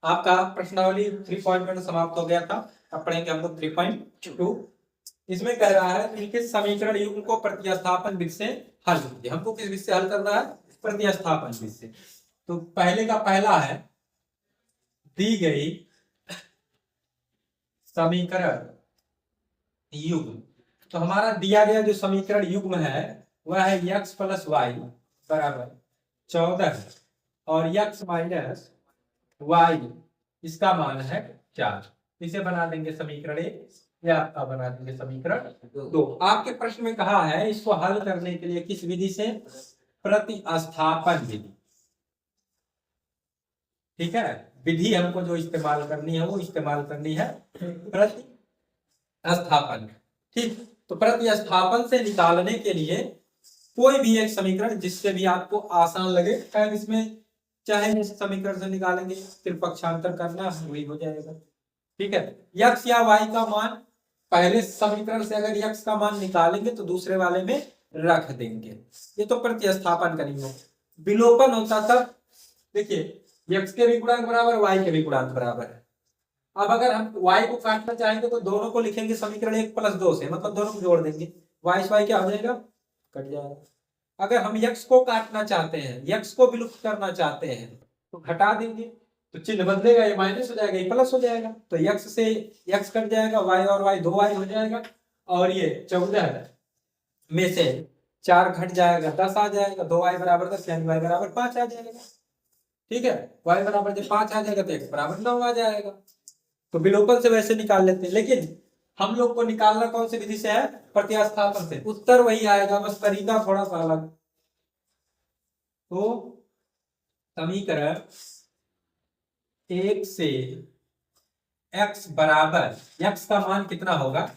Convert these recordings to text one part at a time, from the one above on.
आपका प्रश्नावली 3.1 समाप्त हो गया था। अब पढ़ेंगे हम लोग 3.2। इसमें कह रहा है निम्नलिखित समीकरण युग्म को प्रतिस्थापन विधि से हल कीजिए। हमको किस विधि से हल करना है? प्रतिस्थापन विधि से। तो पहले का पहला है, दी गई समीकरण युग्म। तो हमारा दिया गया जो समीकरण युग्म है वह है x प्लस वाई बराबर 14 और x माइनस वाई इसका मान है 4। इसे बना देंगे समीकरण 1 या आपका बना देंगे समीकरण 2। आपके प्रश्न में कहा है इसको हल करने के लिए किस विधि से? प्रतिस्थापन विधि। ठीक है, विधि हमको जो इस्तेमाल करनी है वो इस्तेमाल करनी है प्रतिस्थापन। ठीक, तो प्रतिस्थापन से निकालने के लिए कोई भी एक समीकरण जिससे भी आपको आसान लगे, शायद इसमें चाहे इस समीकरण से निकालेंगे त्रिपक्षांतर करना वही हो जाएगा। ठीक है, x या y का मान पहले समीकरण से अगर x का मान निकालेंगे तो दूसरे वाले में रख देंगे। ये तो प्रतिस्थापन करेंगे। विलोपन होता था, देखिए x के भी गुणांक बराबर y के भी गुणांक बराबर है। अब अगर हम y को काटना चाहेंगे तो दोनों को लिखेंगे समीकरण 1 प्लस 2 से, मतलब दोनों को जोड़ देंगे। y से y क्या हो जाएगा? कट जाएगा। अगर हम x को काटना चाहते हैं, x को विलुप्त करना चाहते हैं तो घटा देंगे, तो चिन्ह बदलेगा, ये माइनस हो जाएगा, ये प्लस हो जाएगा। तो x से x कट जाएगा, y और y 2y हो जाएगा, और ये 14 में से 4 घट जाएगा, 10 आ जाएगा। 2y बराबर 10 यानी y बराबर 5 आ जाएगा। ठीक है, y बराबर जब 5 आ जाएगा तो x बराबर 9 आ जाएगा। तो विलोपन से वैसे निकाल लेते हैं, लेकिन हम लोग को निकालना कौन सी विधि से है? प्रतिस्थापन से। उत्तर वही आएगा, बस तरीका थोड़ा सा अलग। तो समीकरण 1 से x बराबर, x का मान कितना होगा?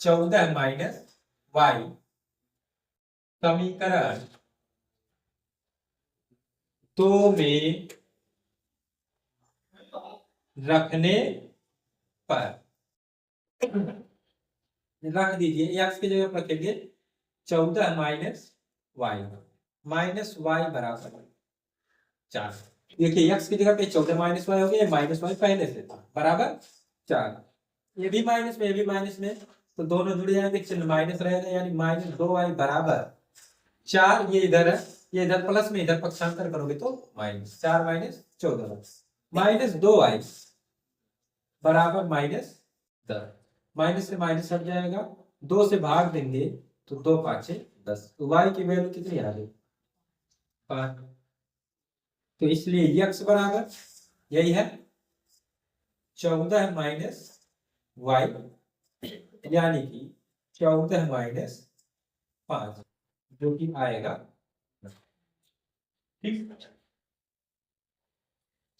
14 माइनस वाई, समीकरण 2 में रखने पर रख दीजिए, x की जगह रखेंगे 14 माइनस वाई बराबर 4। देखिए x की जगह पे 14 माइनस वाई हो गया, माइनस वाई पहले से था, बराबर 4। ये भी माइनस में, ये भी माइनस में, तो दोनों जुड़ जाएंगे, चिन्ह माइनस रहेगा, यानी माइनस 2y बराबर 4। ये इधर है, ये इधर प्लस में, इधर पक्षांतर करोगे तो माइनस 4 माइनस 14 माइनस 2y बराबर माइनस 10। माइनस से माइनस हट जाएगा, 2 से भाग देंगे तो 2 5 10। तो y की वैल्यू कितनी आ गई? 5। तो इसलिए x बराबर यही है 14 माइनस वाई, यानी कि 14 माइनस 5, जो कि आएगा। ठीक,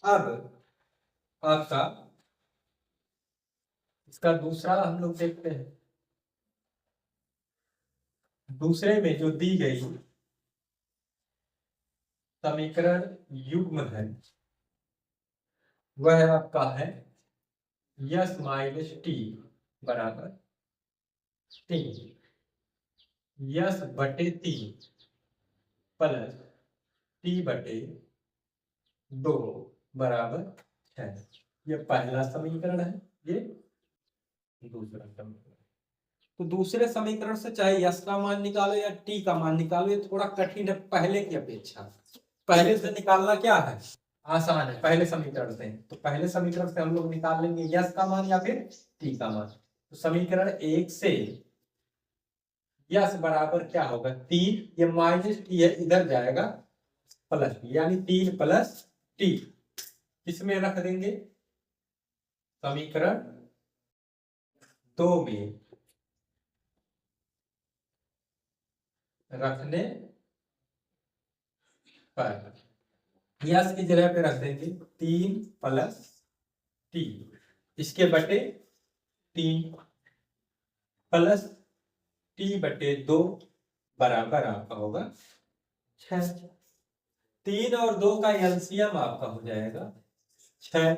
अब आपका इसका दूसरा हम लोग देखते हैं। दूसरे में जो दी गई समीकरण युग्म है वह आपका है यस माइनस टी बराबर 3, यस बटे 3 प्लस टी बटे 2 बराबर 6। ये पहला समीकरण है, ये दूसरा समीकरण। तो दूसरे समीकरण से चाहे यस का मान निकालो या टी का मान निकालो, ये थोड़ा कठिन है पहले की अपेक्षा। पहले से निकालना क्या है? आसान है, पहले समीकरण से। तो पहले समीकरण से हम लोग निकाल लेंगे यस का मान या फिर टी का मान। तो समीकरण 1 से यस बराबर क्या होगा? 3, ये माइनस टी है, इधर जाएगा प्लस टी, यानी 3 प्लस टी। इसमें रख देंगे समीकरण 2 में रखने पर यस की जगह पे रख देंगे 3 प्लस टी, इसके बटे 3 प्लस टी बटे 2 बराबर आपका होगा 6। 3 और 2 का एलसीएम आपका हो जाएगा 6।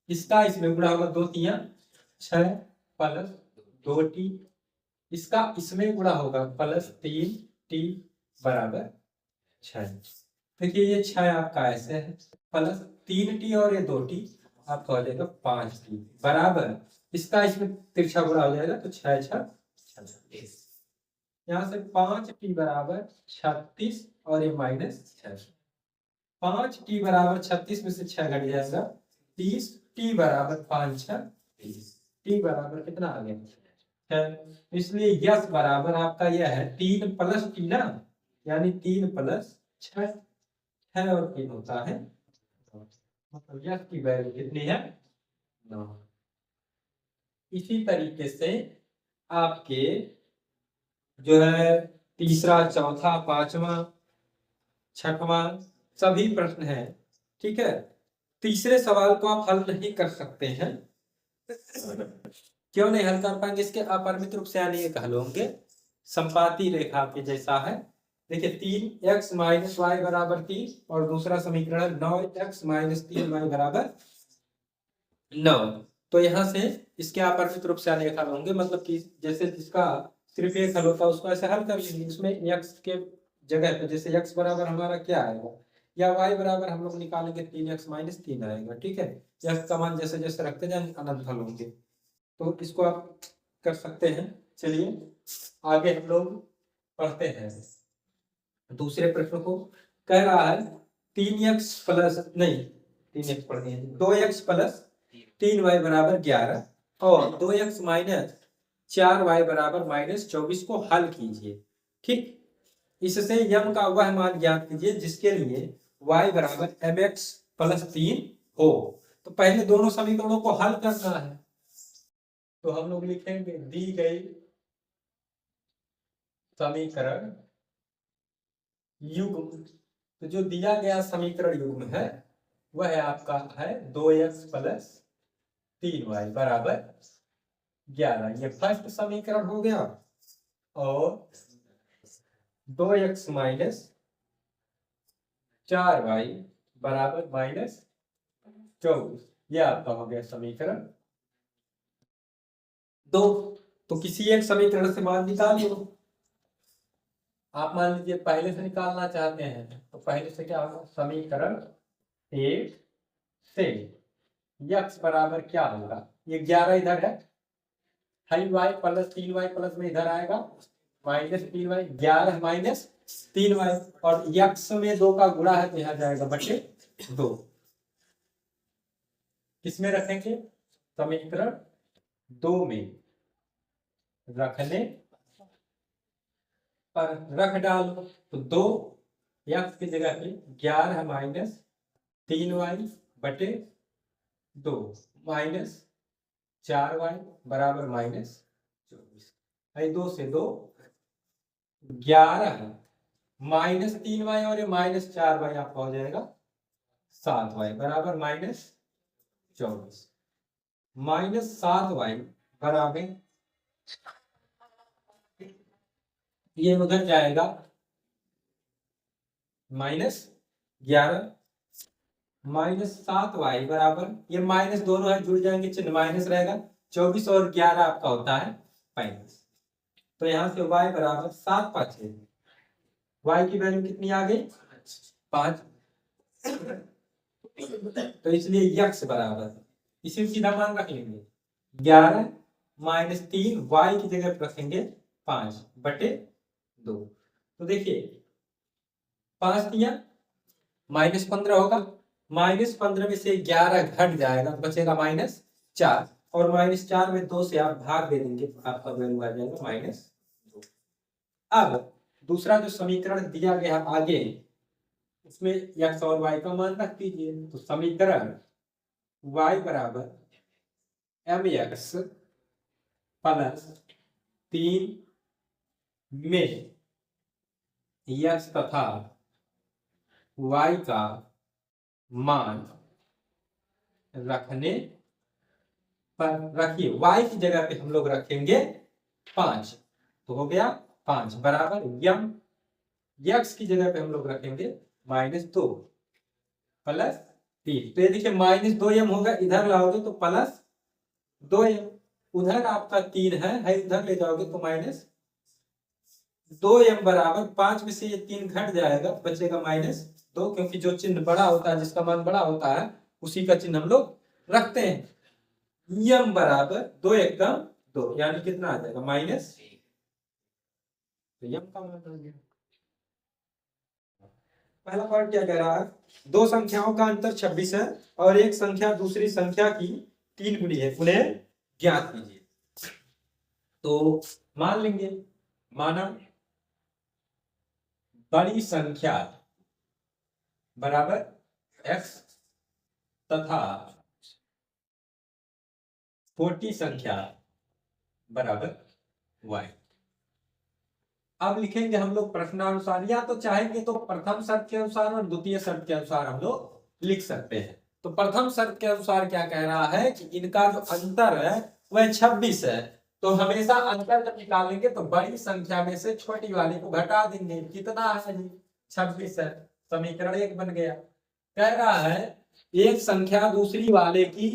इसका इसमें गुणा होगा 2 3 6 प्लस 2t, इसका इसमें गुणा होगा प्लस 3t बराबर 6। देखिए ये 6 आपका ऐसे है, प्लस 3t और ये 2t, आपका हो जाएगा 5t बराबर, इसका इसमें तिरछा गुणा हो जाएगा तो 6 6 36। यहाँ से 5t बराबर 36 और ये -6। 5t बराबर 36 में से 6 घट जाएगा 30, t बराबर 5 6 30, t बराबर कितना आ गया 6। इसलिए यस बराबर आपका यह है 3 + t ना, यानी 3 + 6, 6 और 3 होता है, मतलब यस की वैल्यू कितनी है 9। इसी तरीके से आपके जो है तीसरा, चौथा, पांचवा, छठवां सभी प्रश्न है, ठीक है। तीसरे सवाल को आप हल नहीं कर सकते हैं। क्यों नहीं हल कर पाएंगे? इसके अपरिमित रूप से अनेक हल होंगे, संपाती रेखा के जैसा है। देखिए 3x - y बराबर 3 और दूसरा समीकरण है 9x - 3y बराबर 9। तो यहाँ से इसके अपरिमित रूप से अनेक हल होंगे, मतलब कि जैसे जिसका सिर्फ एक हल होता है उसको ऐसे हल कर लेंगे। इसमें x के जगह पे जैसे x बराबर हमारा क्या आएगा, या y बराबर हम लोग निकालेंगे 3x - 3 आएगा, ठीक है। x का मान जैसे जैसे रखते जाएंगे अनंत हल होंगे, तो इसको आप कर सकते हैं। चलिए आगे हम लोग पढ़ते हैं दूसरे प्रश्न को। कह रहा है 3x प्लस नहीं 3x पढ़ दिए 2x + 3y बराबर 11 और 2x - 4y बराबर -24 को हल कीजिए, ठीक। इससे यम का वह मान ज्ञात कीजिए जिसके लिए y बराबर mx + 3 हो। तो पहले दोनों समीकरणों को हल करना है, तो हम लोग लिखेंगे दी गई समीकरण युग्म। तो जो दिया गया समीकरण युग्म है वह आपका है 2x + 3y बराबर 11। ये फर्स्ट समीकरण हो गया। और 2x - 4y बराबर -24, ये आपका हो गया समीकरण 2। तो किसी एक समीकरण से मान निकाल लो। आप मान लीजिए पहले से निकालना चाहते हैं तो पहले से क्या होगा, समीकरण 1 से x बराबर क्या होगा, ये 11 इधर है, 5y + 3y प्लस में इधर आएगा -3y, 11 - 3y और x में 2 का गुणा है तो यहाँ जाएगा बटे 2। किसमें रखेंगे, समीकरण 2 में रखने पर रख डालो तो 2 x की जगह पे 11 - 3y बटे 2 -4y बराबर -24। 2 से 2 11 -3y और ये -4y आपका हो जाएगा 7y बराबर -24। -7y बराबर ये उधर जाएगा -11 -7y बराबर ये माइनस दोनों है जुड़ जाएंगे, चिन्ह माइनस रहेगा। 24 और 11 आपका होता है 35। तो यहाँ से y बराबर 7 5 है, y की वैल्यू कितनी आ गई 5। तो इसलिए x बराबर इसी सीधा मान रख लेंगे 11 - 3 y की जगह रखेंगे 5 बटे 2। तो देखिए 5 दिया -15 होगा, -15 में से 11 घट जाएगा तो बचेगा -4 और -4 में 2 से आप भाग दे देंगे तो आपका वैल्यू आ जाएगा -2। अब दूसरा जो समीकरण दिया गया आगे उसमें x और y का मान रख दीजिए। तो समीकरण y बराबर mx + 3 में x तथा y का मान रखने पर रखिए y की जगह पे हम लोग रखेंगे 5, तो हो गया 5 बराबर यम x की जगह पे हम लोग रखेंगे -2 + 3। तो ये देखिए -2m होगा, इधर लाओगे तो +2m, उधर आपका 3 है इधर ले जाओगे तो -2m बराबर 5 में से ये 3 घट जाएगा बचेगा -2, क्योंकि जो चिन्ह बड़ा होता है जिसका मान बड़ा होता है उसी का चिन्ह हम लोग रखते हैं। यम बराबर 2 एकम 2, यानी कितना आ जाएगा माइनस, तो यम का मान आ गया। पहला पार्ट क्या कह रहा है, दो संख्याओं का अंतर 26 है और एक संख्या दूसरी संख्या की 3 गुनी है, उन्हें ज्ञात कीजिए। तो मान लेंगे, माना बड़ी संख्या बराबर x तथा छोटी संख्या बराबर y। अब लिखेंगे हम लोग प्रश्नानुसार, या तो चाहेंगे तो प्रथम शर्त के अनुसार और द्वितीय शर्त के अनुसार हम लोग लिख सकते हैं। तो प्रथम शर्त के अनुसार क्या कह रहा है कि इनका जो अंतर है वह 26 है। तो हमेशा अंतर जब निकालेंगे तो बड़ी संख्या में से छोटी वाली को घटा देंगे। कितना है जी, 26 है। समीकरण 1 बन गया। कह रहा है एक संख्या दूसरी वाले की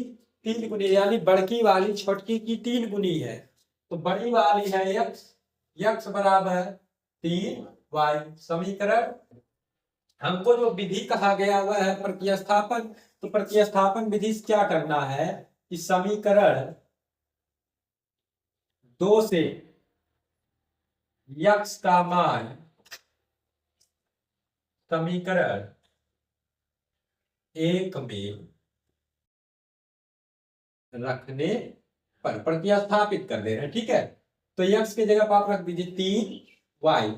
3 गुनी, यानी बड़की वाली छोटकी की 3 गुनी है। तो बड़ी वाली है x बराबर 3y। समीकरण, हमको जो विधि कहा गया वह है प्रतिस्थापन। तो प्रतिस्थापन विधि से क्या करना है कि समीकरण 2 से x का मान समीकरण 1 में रखने पर प्रतिस्थापित कर दे रहे हैं। ठीक है, तो x की जगह पर आप रख दीजिए 3y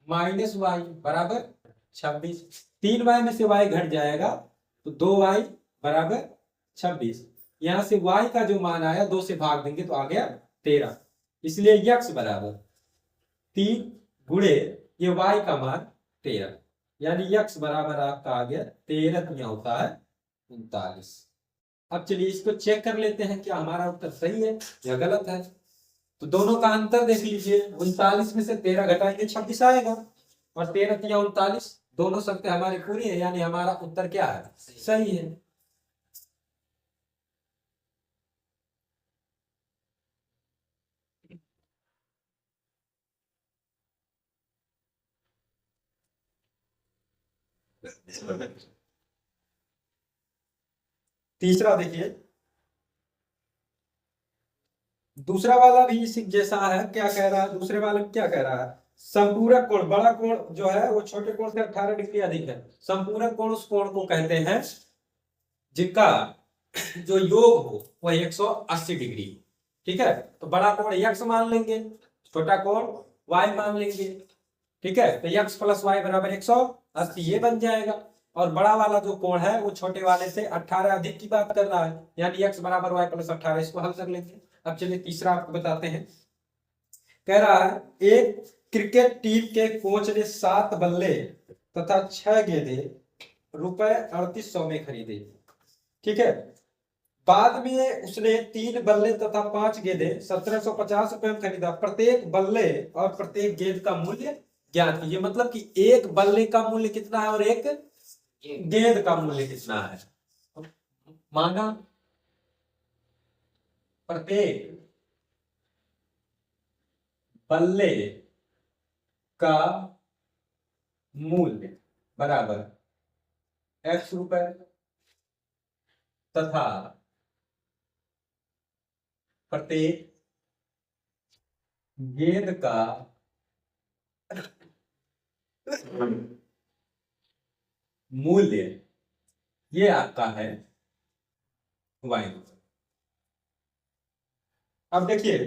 माइनस y बराबर 26। 3y में से y घट जाएगा तो 2y बराबर 26। यहां से y का जो मान आया 2 से भाग देंगे तो आ गया 13। इसलिए x बराबर 3 गुणे ये y का मान 13, यानी x बराबर आपका आ गया 13 होता है 39। अब चलिए इसको चेक कर लेते हैं क्या हमारा उत्तर सही है या गलत है। तो दोनों का अंतर देख लीजिए, 39 में से 13 घटाएंगे 26 आएगा, और 13 या 39 दोनों शर्तें हमारी पूरी है, यानी हमारा उत्तर क्या है, सही है। तीसरा देखिए, दूसरा वाला भी इसी जैसा है। क्या कह रहा है, दूसरे वाले में क्या कह रहा है, संपूरक कोण, बड़ा कोण जो है वो छोटे कोण से 18 डिग्री अधिक है। संपूरक कोण उस कोण को कहते हैं जिनका जो योग हो वह 180 डिग्री। ठीक है, तो बड़ा कोण x मान लेंगे, छोटा कोण y मान लेंगे। ठीक है, तो x प्लस वाई बराबर 180 ये बन जाएगा। और बड़ा वाला जो कोण है वो छोटे वाले से 18 अधिक की बात कर रहा है, यानी x बराबर y प्लस 18। इसको हल कर लेंगे। अब चलिए तीसरा आपको बताते हैं। कह रहा है एक क्रिकेट टीम के कोच ने 7 बल्ले तथा 6 गेंदे रुपए 3800 में खरीदे। ठीक है, बाद में उसने 3 बल्ले तथा 5 गेंदे 1750 रुपए में खरीदा। प्रत्येक बल्ले और प्रत्येक गेंद का मूल्य ज्ञात कीजिए। मतलब कि एक बल्ले का मूल्य कितना है और एक गेंद का मूल्य कितना है। माना प्रत्येक बल्ले का मूल्य बराबर x रुपए तथा प्रत्येक गेंद का मूल्य ये आपका है y। अब देखिए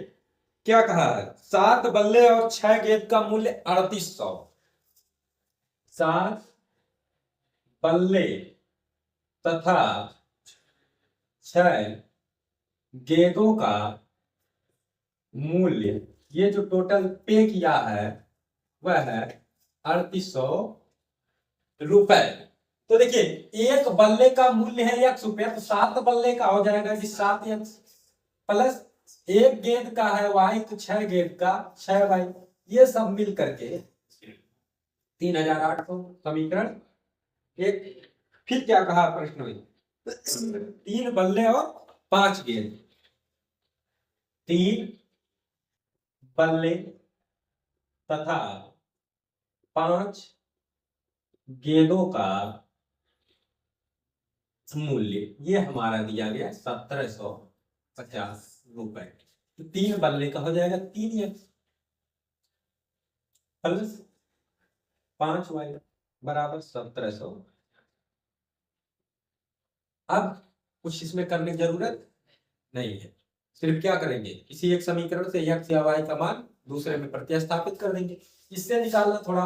क्या कहा है, 7 बल्ले और 6 गेंद का मूल्य 3800। 7 बल्ले तथा 6 गेंदों का मूल्य, ये जो टोटल पे किया है वह है 3800 रुपए। तो देखिए एक बल्ले का मूल्य है x रुपया, तो 7 बल्ले का हो जाएगा जी 7x प्लस एक गेंद का है y, तो 6 गेंद का 6y, ये सब मिल करके 3800। समीकरण 1। फिर क्या कहा प्रश्न में, 3 बल्ले और 5 गेंद, 3 बल्ले तथा 5 गेंदों का मूल्य ये हमारा दिया गया 1750 रुपए। तो 3 बल्ले का हो जाएगा 3x प्लस 5y बराबर 1700। अब कुछ इसमें करने की जरूरत नहीं है, सिर्फ क्या करेंगे, किसी एक समीकरण से x या y का मान दूसरे में प्रतिस्थापित कर देंगे। इससे निकालना थोड़ा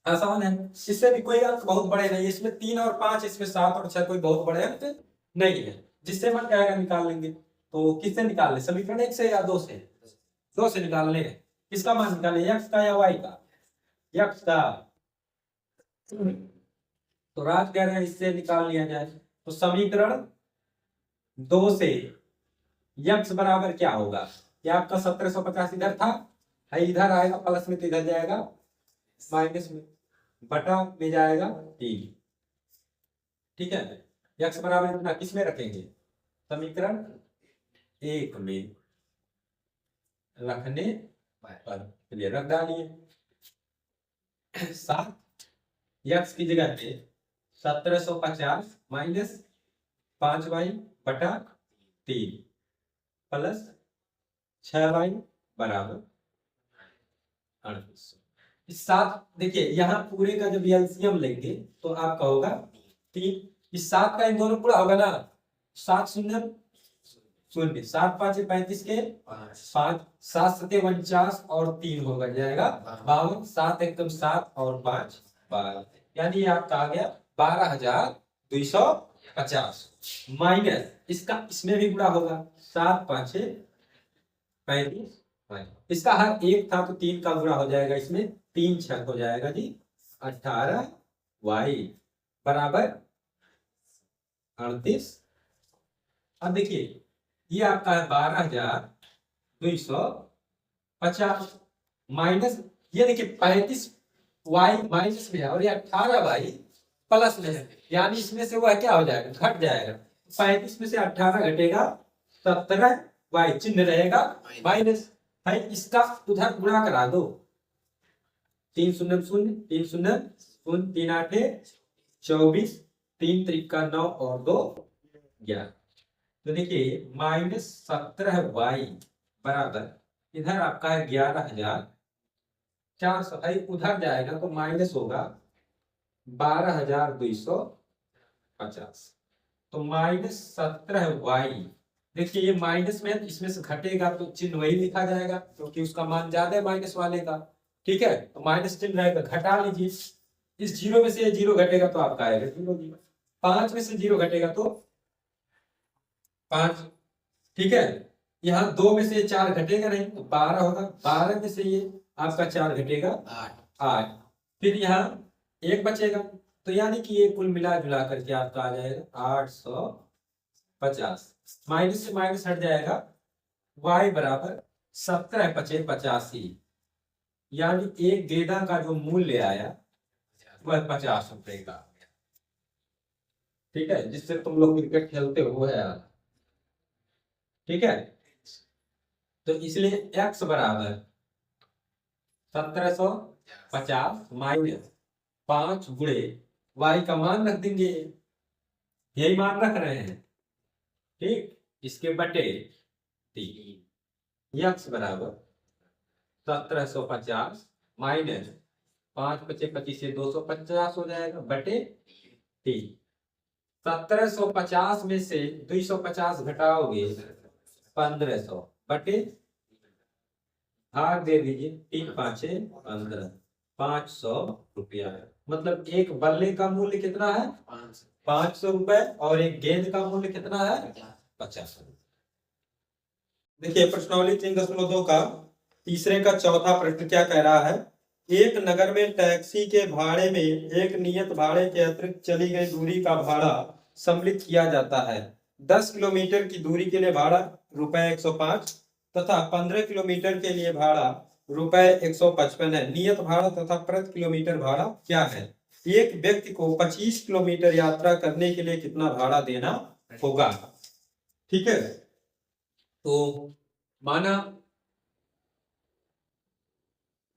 आसान है, इससे भी कोई अंक बहुत बड़े नहीं, इसमें 3 और 5, इसमें 7 और 6 कोई बहुत बड़े अंक नहीं है, जिससे मन आएगा निकाल लेंगे। तो किससे निकाल ले, समीकरण 1 से या 2 से? 2 से निकाल ले। किसका मान निकाले, x का या y का? x का। तो राज कह रहे हैं इससे निकाल लिया जाए। तो समीकरण 2 से x बराबर क्या होगा, क्या आपका 1750 इधर था, इधर आएगा प्लस में, तो इधर जाएगा माइनस में, बटा में जाएगा 3। ठीक है, x बराबर इतना किस में रखेंगे, समीकरण 1 में रखने पर, चलिए रख डालिए। 7 x की जगह पे 1750 माइनस 5y बटा 3 प्लस 6y बराबर 3800। इस 7, देखिए यहाँ पूरे का जब एलसीएम लेंगे तो आपका होगा 3, इस 7 का इन दोनों पूरा होगा ना, 7 शून्य शून्य, 7 5 35 के 5, 7 7 49 और 3 होगा जाएगा 52, 7 एकदम 7 और 5 12, यानी आपका आ गया 12,250 माइनस इसका, इसमें भी गुणा होगा 7 5 35, इसका हर एक था तो 3 का गुणा हो जाएगा, इसमें 3 6 हो जाएगा जी 18y बराबर 38। अब देखिए ये आपका है 12,250 माइनस, ये देखिए 35y माइनस में है और ये 18y प्लस में है, यानी इसमें से वह क्या हो जाएगा, घट जाएगा। 35 में से 18 घटेगा 17y, चिन्ह रहेगा माइनस। भाई इसका उधर गुणा करा दो, 3 शून्य शून्य 3 शून्य शून्य 3 8 24 3 त्रिका 9 और 2 11। तो देखिए -17y बराबर इधर आपका है 11,400, भाई उधर जाएगा तो माइनस होगा 12,250। तो -17y, देखिए ये माइनस में इसमें से घटेगा तो चिन्ह वही लिखा जाएगा क्योंकि उसका मान ज्यादा है माइनस वाले का। ठीक है, तो माइनस चिन्ह रहेगा, घटा लीजिए, इस 0 में से ये 0 घटेगा तो आपका आएगा 0, 5 में से 0 घटेगा तो 5। ठीक है, यहाँ 2 में से 4 घटेगा नहीं तो 12 होगा, 12 में से ये आपका 4 घटेगा 8, फिर यहाँ 1 बचेगा, तो यानी कि ये कुल मिला जुला करके आपका आ जाएगा 850। माइनस से माइनस हट जाएगा, y बराबर 17 5 85, यानी एक गेंदा का जो मूल्य आया वह 50 रुपए का। ठीक है, जिससे तुम लोग क्रिकेट खेलते हो है। ठीक है, तो इसलिए x बराबर 1750 माइनस 5 गुणे y का मान रख देंगे, यही मान रख रहे हैं। ठीक, इसके बटे 3, x बराबर 1750 माइनस 5 5 25 से 250 हो जाएगा बटे 3। 1750 में से 250 घटाओगे 1500 बटे 8 दे दीजिए, 3 5 15, 500 रुपया है। मतलब एक बल्ले का मूल्य कितना है, 500 रुपए, और एक गेंद का मूल्य कितना है, 50। देखिए प्रश्नावली 3.2 का तीसरे का चौथा प्रश्न क्या कह रहा है, एक नगर में टैक्सी के भाड़े में एक नियत भाड़े के अतिरिक्त चली गई दूरी का भाड़ा सम्मिलित किया जाता है। 10 किलोमीटर की दूरी के लिए भाड़ा ₹105 तथा 15 किलोमीटर के लिए भाड़ा ₹155 है। नियत भाड़ा तथा प्रति किलोमीटर भाड़ा क्या है? एक व्यक्ति को 25 किलोमीटर यात्रा करने के लिए कितना भाड़ा देना होगा? ठीक है, तो माना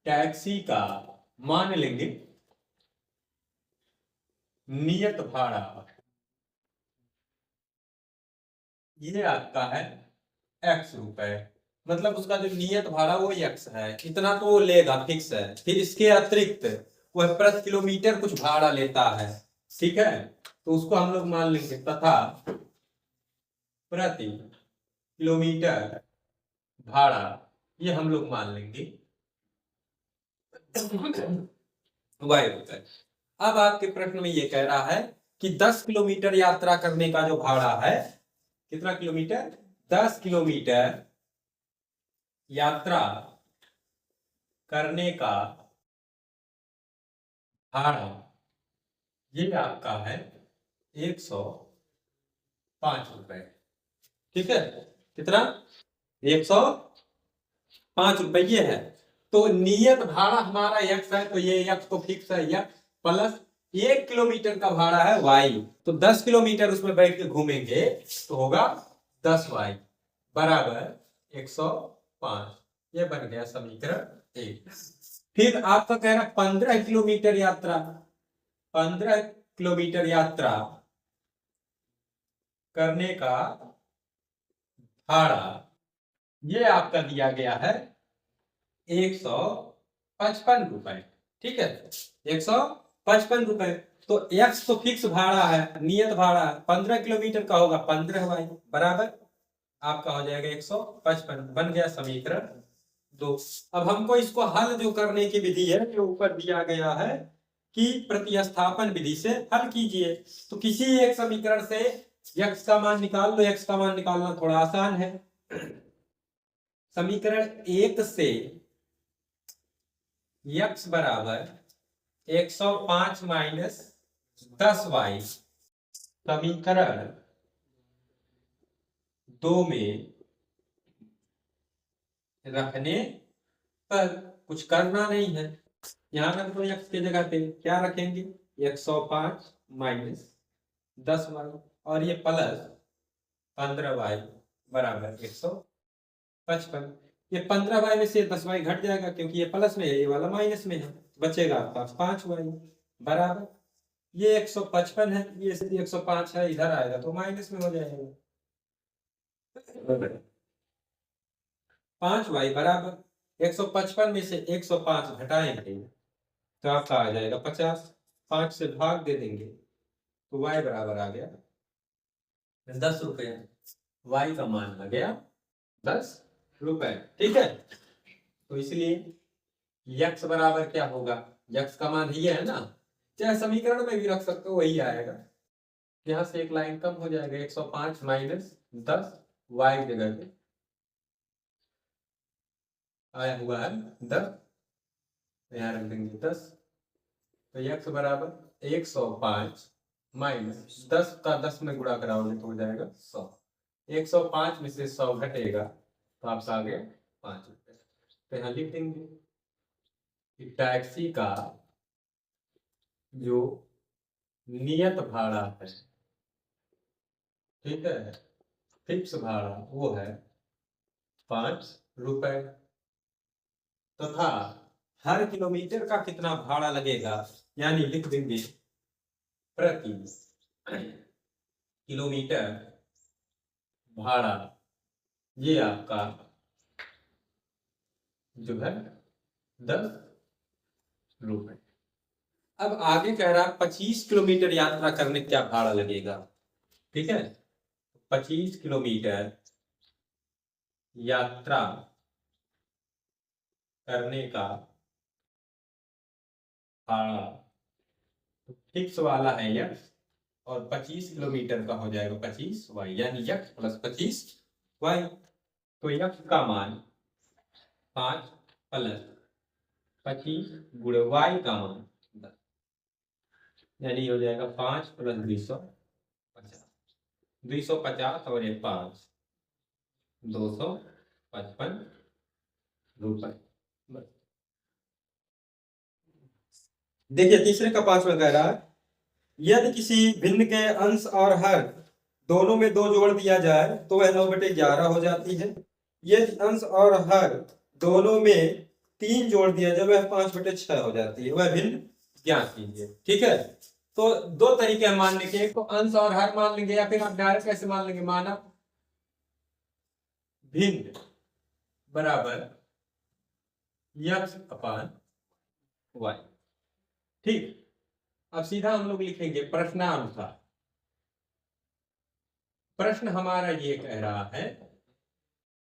टैक्सी का मान लेंगे नियत भाड़ा ये आपका है x रुपए, मतलब उसका जो नियत भाड़ा वो x है, इतना तो वो लेगा फिक्स है। फिर इसके अतिरिक्त वह प्रति किलोमीटर कुछ भाड़ा लेता है, ठीक है, तो उसको हम लोग मान लेंगे तथा प्रति किलोमीटर भाड़ा, ये हम लोग मान लेंगे y रुपए। अब आपके प्रश्न में ये कह रहा है कि 10 किलोमीटर यात्रा करने का जो भाड़ा है, कितना किलोमीटर, 10 किलोमीटर यात्रा करने का भाड़ा, ये आपका है 105 रुपए, ठीक है, कितना, 105 रुपए ये है। तो नियत भाड़ा हमारा x है, तो ये x तो फिक्स है, x प्लस 1 किलोमीटर का भाड़ा है y, तो 10 किलोमीटर उसमें बैठ के घूमेंगे तो होगा 10y बराबर 105। ये बन गया समीकरण 1। फिर आपका कह रहा 15 किलोमीटर यात्रा, 15 किलोमीटर यात्रा करने का भाड़ा, ये आपका दिया गया है 155 रुपए, ठीक है, 155 रुपए। तो x तो फिक्स भाड़ा है, नियत भाड़ा है, 15 किलोमीटर का होगा 15y बराबर आपका हो जाएगा 155, बन गया समीकरण 2। अब हमको इसको हल जो करने की विधि है, जो ऊपर दिया गया है कि प्रतिस्थापन विधि से हल कीजिए। तो किसी एक समीकरण से x का मान निकाल लो, x का मान निकालना थोड़ा आसान है। समीकरण 1 से x बराबर 105 माइनस 10y, समीकरण 2 में रखने पर कुछ करना नहीं है, यहां पर तो x की जगह पे क्या रखेंगे, 105 माइनस 10y और ये प्लस 15y बराबर 155। ये 15y में से 10y घट जाएगा क्योंकि ये प्लस में है, ये वाला माइनस में है, बचेगा आपका 5y बराबर, ये 155 है, ये 105 है, इधर आएगा तो माइनस में हो जाएगा 5y बराबर 155 में से 105 घटाएंगे तो आपका आ जाएगा 50, 5 से भाग दे देंगे तो y बराबर आ गया 10 रुपए, y का मान आ गया 10 रुपए, ठीक है। तो इसलिए x बराबर क्या होगा, x का मान ये है ना, चाहे समीकरण में भी रख सकते हो वही आएगा, यहां से एक लाइन कम हो जाएगा, 105 माइनस 10 y की जगह पे आया हुआ है 10, यहाँ रख देंगे 10, तो x बराबर 105 माइनस 10 का 10 में गुणा कराओगे तो हो जाएगा 100, 105 में से 100 घटेगा तो आपसे आ गया 5 रुपए। तो यहाँ लिख देंगे कि टैक्सी का जो नियत भाड़ा है, ठीक है, फिक्स भाड़ा वो है 5 रुपए, तथा हर किलोमीटर का कितना भाड़ा लगेगा, यानी लिख देंगे प्रति किलोमीटर भाड़ा, ये आपका जो है 10 रुपए। अब आगे कह रहा है 25 किलोमीटर यात्रा करने क्या भाड़ा लगेगा, ठीक है, 25 किलोमीटर यात्रा करने का भाड़ा फिक्स वाला है x, और 25 किलोमीटर का हो जाएगा 25y, यानी x प्लस 25y। तो x का मान 5 प्लस 25 गुणे y का मान 10, यानी हो जाएगा 5 प्लस 250, 250 और ये 5, 255 रुपए। देखिए तीसरे का 5वां कह रहा है, यदि किसी भिन्न के अंश और हर दोनों में 2 जोड़ दिया जाए तो वह 9/11 हो जाती है। यदि अंश और हर दोनों में 3 जोड़ दिया जाए वह 5/6 हो जाती है, वह भिन्न ज्ञात कीजिए, ठीक है। तो 2 तरीके हैं मानने के, एक तो अंश और हर मान लेंगे, या फिर आप डायरेक्ट कैसे मान लेंगे, माना भिन्न बराबर x अपान y। ठीक, अब सीधा हम लोग लिखेंगे प्रश्नानुसार। प्रश्न हमारा ये कह रहा है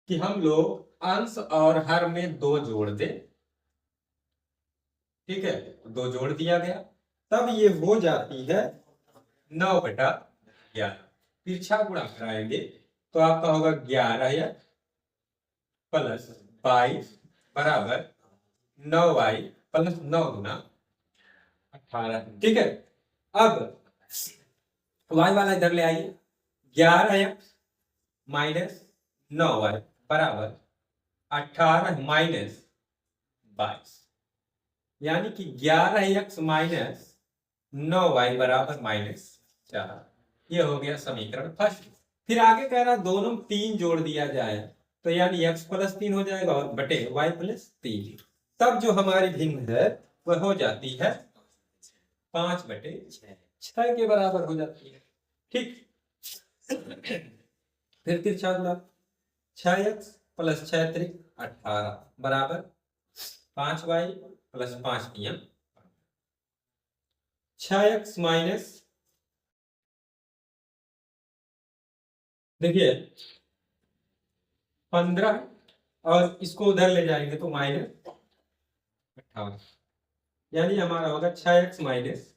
कि हम लोग अंश और हर में 2 जोड़ दें। ठीक है, 2 जोड़ दिया गया, तब ये हो जाती है 9/11। तिरछा गुणा कराएंगे तो आपका होगा 11 प्लस 22 बराबर 9y प्लस 9 गुना 18। ठीक है, अब y वाला इधर ले आइए। 11x माइनस 9y बराबर 18 माइनस 22, यानी कि 11x माइनस 9y बराबर -4। ये हो गया समीकरण फर्स्ट। फिर आगे कह रहा दोनों 3 जोड़ दिया जाए तो यानी x प्लस 3 हो जाएगा और बटे y प्लस 3। तब जो हमारी भिन्न है वह हो जाती है 5/6 के बराबर हो जाती है। ठीक, फिर तिरछा गुणा 6x प्लस 6 त्रिक 18 बराबर 5y प्लस 5 नियम 6x माइनस, देखिए 15 और इसको उधर ले जाएंगे तो -58, यानी हमारा होगा 6x माइनस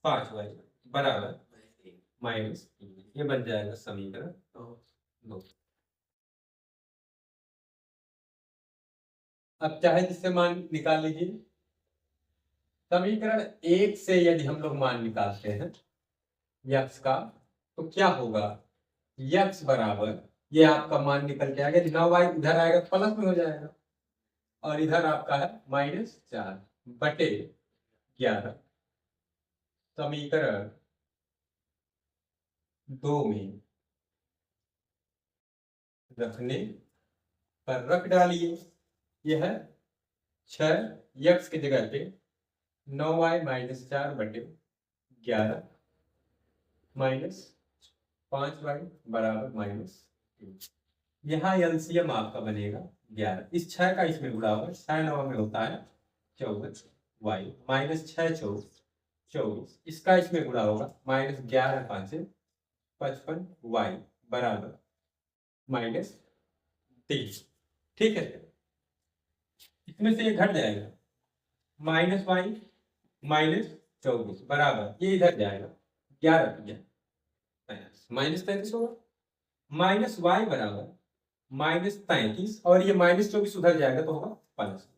5y बराबर -3। ये बन जाएगा समीकरण 2। अब चाहे जिससे मान निकाल लीजिए। समीकरण 1 से यदि हम लोग मान निकालते हैं x का तो क्या होगा, x बराबर ये आपका मान निकल के आएगा, 9y इधर आएगा प्लस में हो जाएगा और इधर आपका है -4 बटे 11। समीकरण 2 में रखने पर रख डालिए। यह है 6x की जगह पे 9y -4 बटे 11 माइनस 5y बराबर -3। यहाँ एलसीएम आपका बनेगा 11। इस 6 का इसमें गुणा होगा, 6 9 में होता है 24y -6 24, इसका इसमें गुणा होगा -11 5 55y बराबर -3। ठीक है, इसमें से ये घट जाएगा -y -24 बराबर ये इधर जाएगा 11 -33 होगा, -y बराबर -33 और ये -24 उधर जाएगा तो होगा प्लस,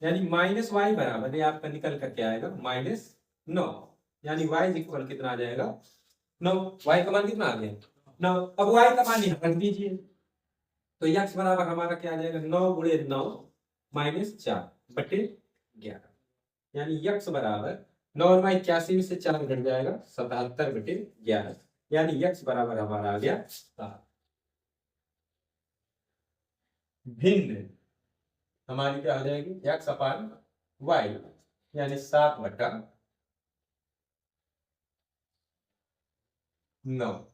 यानी -y बराबर ये आपका निकल करके आएगा -9, यानी y इक्वल कितना आ जाएगा 9। y का मान कितना आ गया 9। अब y का मान यहाँ रख दीजिए तो x बराबर हमारा क्या आ जाएगा 9 गुणे 9 -4 बटे 11, यानी x बराबर 9 और 81 में से 4 घट जाएगा 77 बटे 11, यानी x बराबर हमारा आ गया 7। भिन्न हमारी क्या हो जाएगी x अपान y, यानी 7/9।